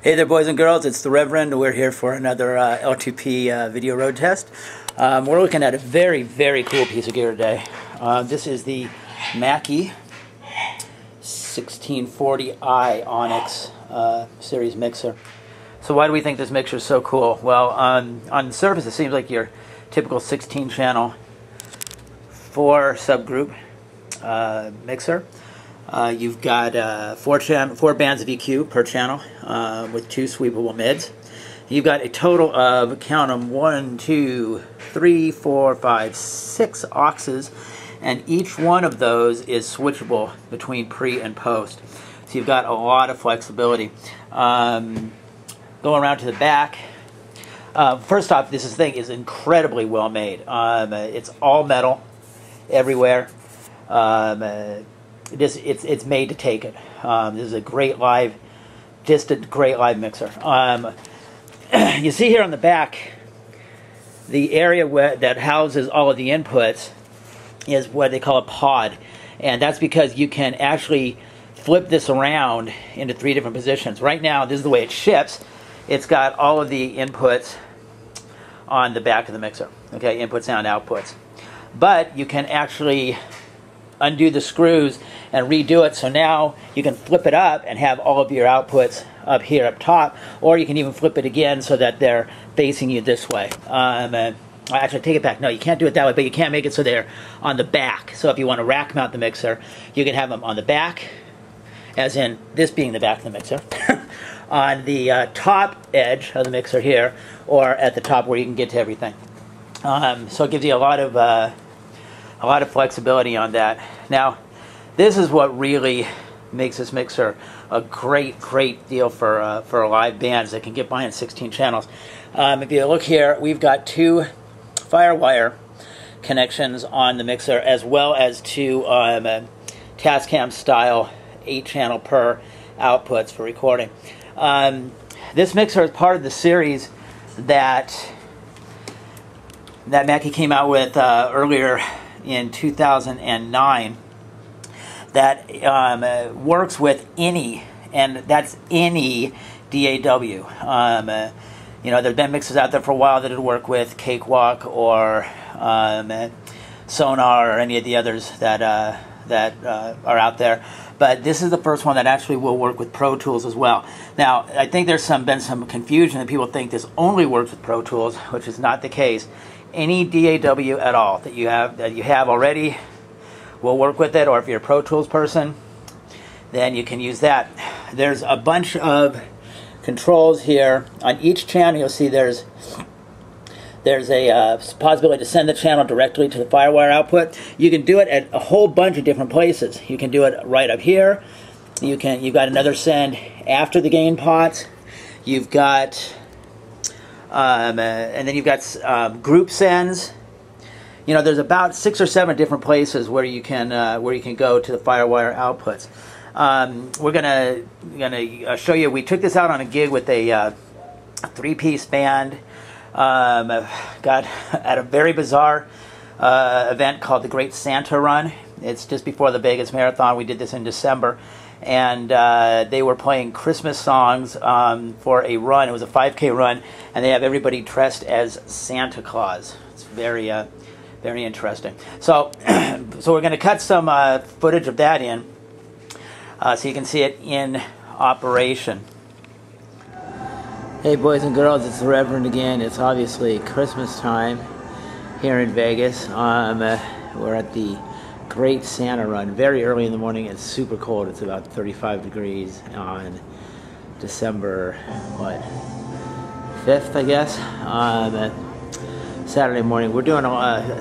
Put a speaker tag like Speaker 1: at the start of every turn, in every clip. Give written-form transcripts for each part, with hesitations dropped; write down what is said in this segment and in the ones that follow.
Speaker 1: Hey there, boys and girls, it's the Reverend. We're here for another L2P video road test. We're looking at a very, very cool piece of gear today. This is the Mackie 1640i Onyx series mixer. So why do we think this mixer is so cool? Well, on the surface it seems like your typical 16-channel 4 subgroup mixer. You've got four bands of EQ per channel with 2 sweepable mids. You've got a total of, count them, 1, 2, 3, 4, 5, 6 auxes, and each one of those is switchable between pre and post. So you've got a lot of flexibility. Going around to the back, first off, this thing is incredibly well made. It's all metal everywhere. It's made to take it. This is a great live, just a great live mixer. You see here on the back, the area that houses all of the inputs is what they call a pod, and that's because you can actually flip this around into 3 different positions. Right now, this is the way it ships. It's got all of the inputs on the back of the mixer. Okay, inputs and outputs. But you can actually undo the screws and redo it, so now you can flip it up and have all of your outputs up here up top, or you can even flip it again so that they're facing you this way. Actually, take it back. No, you can't do it that way, but you can't make it so they're on the back. So if you want to rack mount the mixer, you can have them on the back, as in this being the back of the mixer, on the top edge of the mixer here, or at the top where you can get to everything. So it gives you a lot of flexibility on that. Now, this is what really makes this mixer a great deal for live bands that can get behind 16 channels. If you look here, we've got 2 Firewire connections on the mixer, as well as 2 Tascam style 8-channel per outputs for recording. This mixer is part of the series that Mackie came out with earlier in 2009 that works with any, and that's any DAW. You know, there have been mixers out there for a while that would work with Cakewalk or Sonar or any of the others that are out there. But this is the first one that actually will work with Pro Tools as well. Now, I think there's been some confusion that people think this only works with Pro Tools, which is not the case. Any DAW at all that you have already will work with it, or if you're a Pro Tools person, then you can use that. There's a bunch of controls here. On each channel, you'll see there's a possibility to send the channel directly to the Firewire output. You can do it at a whole bunch of different places. You can do it right up here. You've got another send after the gain pots. You've got and then you've got group sends. You know, there's about 6 or 7 different places where you can go to the Firewire outputs. We're gonna show you. We took this out on a gig with a 3-piece band. Got at a very bizarre event called the Great Santa Run. It's just before the Vegas Marathon. We did this in December, and they were playing Christmas songs for a run. It was a 5K run, and they have everybody dressed as Santa Claus. It's very interesting. So, so we're going to cut some footage of that in, so you can see it in operation. Hey, boys and girls, it's the Reverend again. It's obviously Christmas time here in Vegas. We're at the Great Santa Run. Very early in the morning. It's super cold. It's about 35 degrees on December, what, 5th, I guess. Saturday morning. We're doing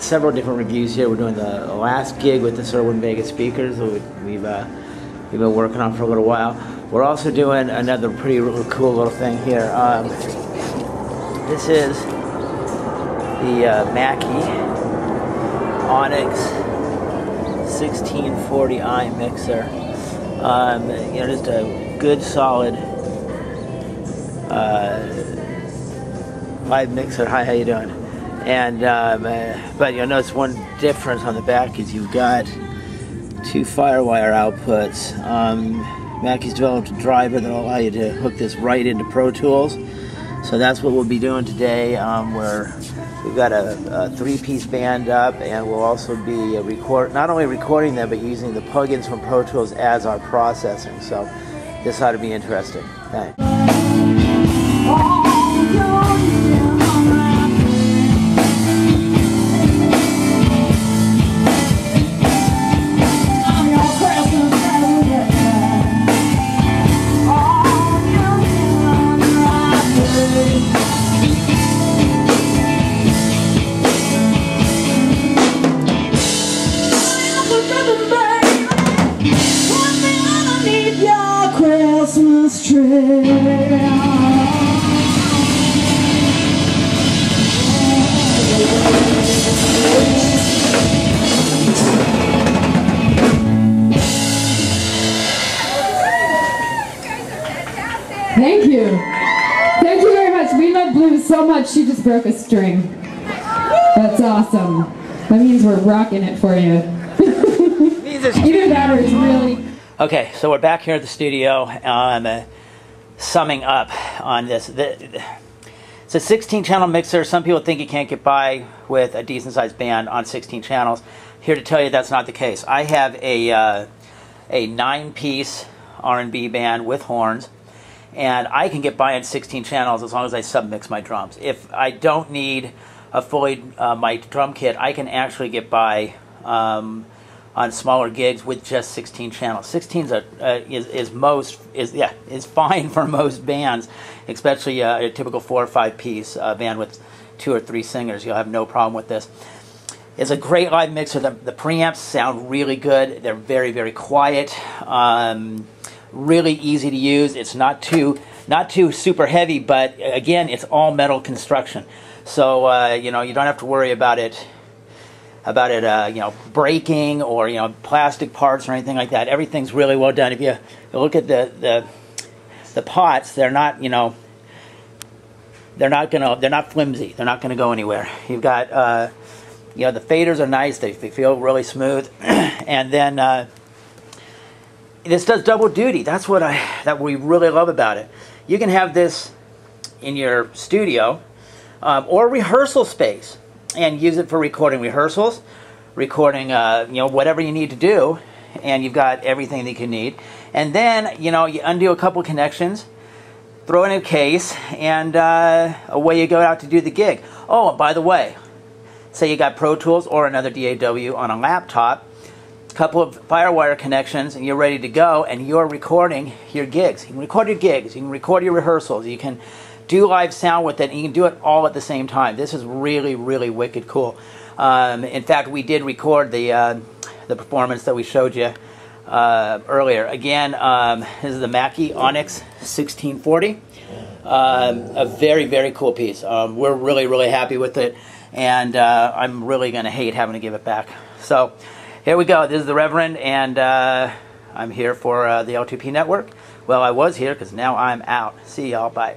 Speaker 1: several different reviews here. We're doing the last gig with the Sirwin Vegas speakers that we've been working on for a little while. We're also doing another pretty cool little thing here. This is the Mackie Onyx 1640i mixer. You know, just a good, solid live mixer. Hi, how you doing? And but you'll notice one difference on the back is you've got 2 Firewire outputs. Mackie's developed a driver that will allow you to hook this right into Pro Tools. So that's what we'll be doing today. We've got a three-piece band up, and we'll also be not only recording them, but using the plugins from Pro Tools as our processing. So this ought to be interesting. Thanks.
Speaker 2: Thank you. Thank you very much. We love blues so much, she just broke a string. That's awesome. That means we're rocking it for you. Either that or it's really...
Speaker 1: Okay, so we're back here at the studio, summing up on this. It's a 16-channel mixer. Some people think you can't get by with a decent-sized band on 16 channels. Here to tell you that's not the case. I have a 9-piece R&B band with horns, and I can get by on 16 channels as long as I submix my drums. If I don't need a fully my drum kit, I can actually get by on smaller gigs with just 16 channels. 16 is fine for most bands, especially a typical 4 or 5 piece band with 2 or 3 singers. You'll have no problem with this. It's a great live mixer. The preamps sound really good. They're very, very quiet. Really easy to use. It's not too super heavy, but again, it's all metal construction. So you know, you don't have to worry about it you know, breaking or, you know, plastic parts or anything like that. Everything's really well done. If you look at the pots, they're not, you know, they're not flimsy. They're not gonna go anywhere. You've got you know, the faders are nice. They feel really smooth. And then this does double duty. That's what we really love about it. You can have this in your studio or rehearsal space and use it for recording rehearsals, recording you know, whatever you need to do, and you've got everything that you need. And then, you know, you undo a couple connections, throw it in a case, and away you go out to do the gig. Oh, by the way, say you got Pro Tools or another DAW on a laptop, a couple of FireWire connections, and you're ready to go, and you're recording your gigs. You can record your gigs, you can record your rehearsals, you can do live sound with it, and you can do it all at the same time. This is really, really wicked cool. In fact, we did record the performance that we showed you earlier. Again, this is the Mackie Onyx 1640. A very, very cool piece. We're really, really happy with it, and I'm really going to hate having to give it back. So here we go. This is the Reverend, and I'm here for the L2P Network. Well, I was here because now I'm out. See y'all. Bye.